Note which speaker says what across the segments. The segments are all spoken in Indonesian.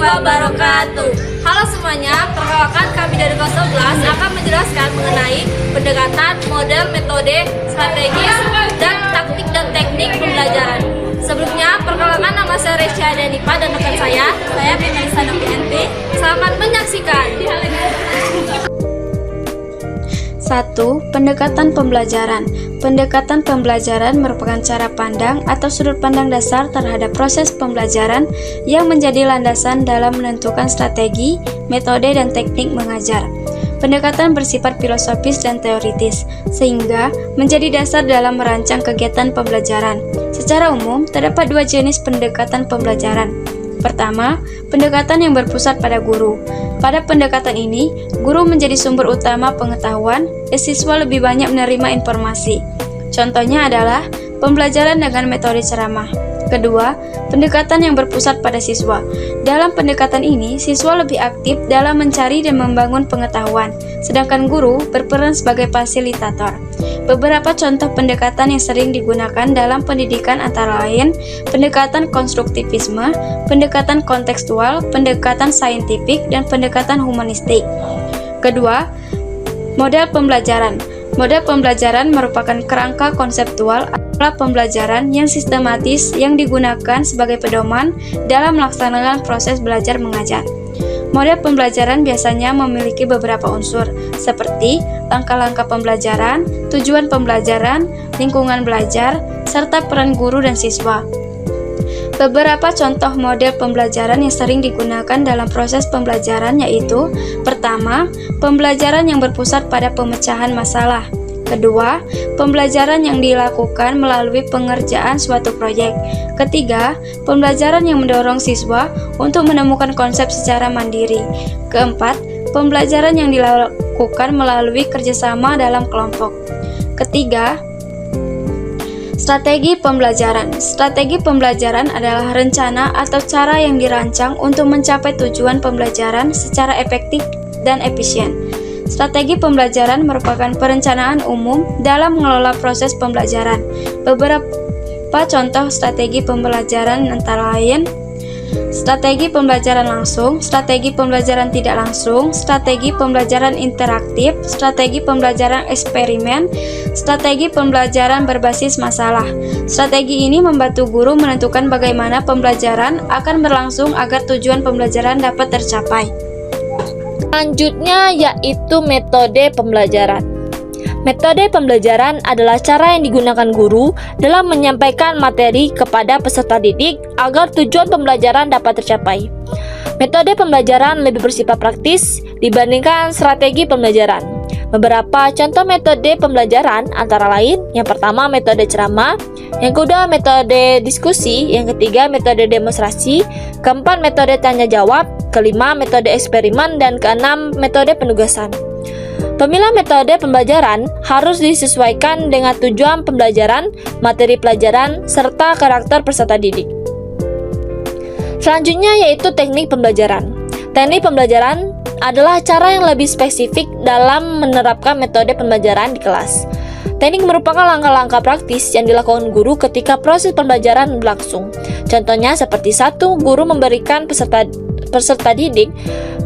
Speaker 1: wabarakatuh. Halo semuanya, perkenalkan kami dari kelas 11 akan menjelaskan mengenai pendekatan, model, metode, strategis, dan taktik dan teknik pembelajaran. Sebelumnya, perkenalkan nama saya Resya Danipa dan rekan saya Melisa Novianti. Selamat menyaksikan.
Speaker 2: 1. Pendekatan pembelajaran. Pendekatan pembelajaran merupakan cara pandang atau sudut pandang dasar terhadap proses pembelajaran yang menjadi landasan dalam menentukan strategi, metode, dan teknik mengajar. Pendekatan bersifat filosofis dan teoritis, sehingga menjadi dasar dalam merancang kegiatan pembelajaran. Secara umum, terdapat dua jenis pendekatan pembelajaran. Pertama, pendekatan yang berpusat pada guru. Pada pendekatan ini, guru menjadi sumber utama pengetahuan, dan siswa lebih banyak menerima informasi. Contohnya adalah pembelajaran dengan metode ceramah. Kedua, pendekatan yang berpusat pada siswa. Dalam pendekatan ini, siswa lebih aktif dalam mencari dan membangun pengetahuan, sedangkan guru berperan sebagai fasilitator. Beberapa contoh pendekatan yang sering digunakan dalam pendidikan antara lain pendekatan konstruktivisme, pendekatan kontekstual, pendekatan saintifik, dan pendekatan humanistik. Kedua, model pembelajaran. Model pembelajaran merupakan kerangka konseptual atau pembelajaran yang sistematis yang digunakan sebagai pedoman dalam melaksanakan proses belajar mengajar. Model pembelajaran biasanya memiliki beberapa unsur, seperti langkah-langkah pembelajaran, tujuan pembelajaran, lingkungan belajar, serta peran guru dan siswa. Beberapa contoh model pembelajaran yang sering digunakan dalam proses pembelajaran yaitu: pertama, pembelajaran yang berpusat pada pemecahan masalah. Kedua, pembelajaran yang dilakukan melalui pengerjaan suatu proyek. Ketiga, pembelajaran yang mendorong siswa untuk menemukan konsep secara mandiri. Keempat, pembelajaran yang dilakukan melalui kerjasama dalam kelompok. Ketiga, strategi pembelajaran. Strategi pembelajaran adalah rencana atau cara yang dirancang untuk mencapai tujuan pembelajaran secara efektif dan efisien. Strategi pembelajaran merupakan perencanaan umum dalam mengelola proses pembelajaran. Beberapa contoh strategi pembelajaran antara lain: strategi pembelajaran langsung, strategi pembelajaran tidak langsung, strategi pembelajaran interaktif, strategi pembelajaran eksperimen, strategi pembelajaran berbasis masalah. Strategi ini membantu guru menentukan bagaimana pembelajaran akan berlangsung agar tujuan pembelajaran dapat tercapai.
Speaker 3: Selanjutnya yaitu metode pembelajaran. Metode pembelajaran adalah cara yang digunakan guru dalam menyampaikan materi kepada peserta didik agar tujuan pembelajaran dapat tercapai. Metode pembelajaran lebih bersifat praktis dibandingkan strategi pembelajaran. Beberapa contoh metode pembelajaran antara lain: yang pertama metode ceramah, yang kedua metode diskusi, yang ketiga metode demonstrasi, keempat metode tanya jawab, kelima metode eksperimen, dan keenam metode penugasan. Pemilihan metode pembelajaran harus disesuaikan dengan tujuan pembelajaran, materi pelajaran, serta karakter peserta didik. Selanjutnya yaitu teknik pembelajaran. Teknik pembelajaran adalah cara yang lebih spesifik dalam menerapkan metode pembelajaran di kelas. Teknik merupakan langkah-langkah praktis yang dilakukan guru ketika proses pembelajaran berlangsung. Contohnya seperti: 1. Guru memberikan peserta didik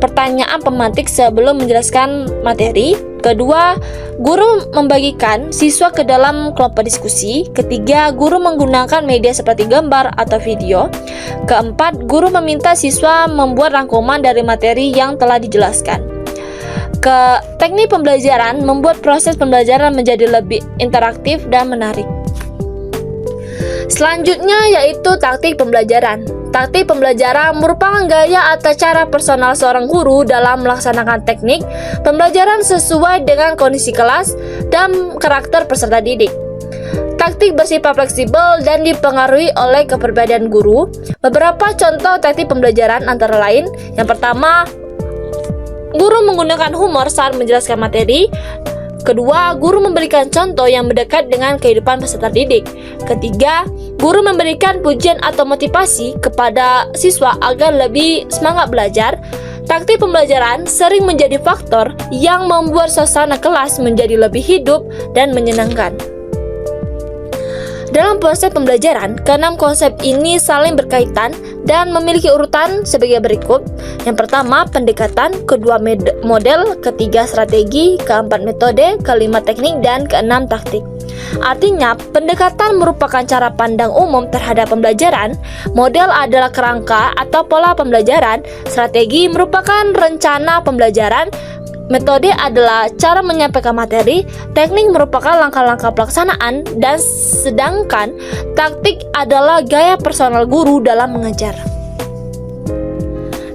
Speaker 3: pertanyaan pemantik sebelum menjelaskan materi. Kedua, guru membagikan siswa ke dalam kelompok diskusi. Ketiga, guru menggunakan media seperti gambar atau video. Keempat, guru meminta siswa membuat rangkuman dari materi yang telah dijelaskan. Teknik pembelajaran membuat proses pembelajaran menjadi lebih interaktif dan menarik. Selanjutnya yaitu taktik pembelajaran. Taktik pembelajaran merupakan gaya atau cara personal seorang guru dalam melaksanakan teknik pembelajaran sesuai dengan kondisi kelas dan karakter peserta didik. Taktik bersifat fleksibel dan dipengaruhi oleh kepribadian guru. Beberapa contoh taktik pembelajaran antara lain: yang pertama, guru menggunakan humor saat menjelaskan materi. Kedua, guru memberikan contoh yang mendekat dengan kehidupan peserta didik. Ketiga, guru memberikan pujian atau motivasi kepada siswa agar lebih semangat belajar. Taktik pembelajaran sering menjadi faktor yang membuat suasana kelas menjadi lebih hidup dan menyenangkan. Dalam proses pembelajaran, keenam konsep ini saling berkaitan dan memiliki urutan sebagai berikut. Yang pertama pendekatan, kedua model, ketiga strategi, keempat metode, kelima teknik, dan keenam taktik. Artinya, pendekatan merupakan cara pandang umum terhadap pembelajaran, model adalah kerangka atau pola pembelajaran, strategi merupakan rencana pembelajaran, metode adalah cara menyampaikan materi, teknik merupakan langkah-langkah pelaksanaan, dan sedangkan taktik adalah gaya personal guru dalam mengajar.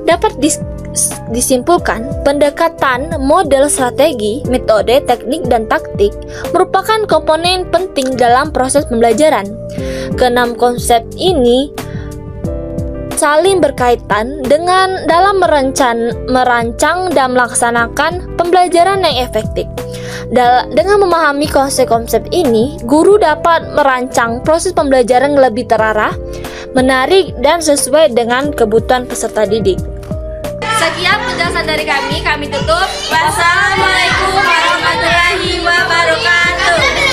Speaker 3: Dapat disimpulkan, pendekatan, model, strategi, metode, teknik, dan taktik merupakan komponen penting dalam proses pembelajaran. Keenam konsep ini saling berkaitan dalam merancang dan melaksanakan pembelajaran yang efektif. Dengan memahami konsep-konsep ini, guru dapat merancang proses pembelajaran lebih terarah, menarik, dan sesuai dengan kebutuhan peserta didik.
Speaker 1: Sekian penjelasan dari kami tutup. Wassalamualaikum warahmatullahi wabarakatuh.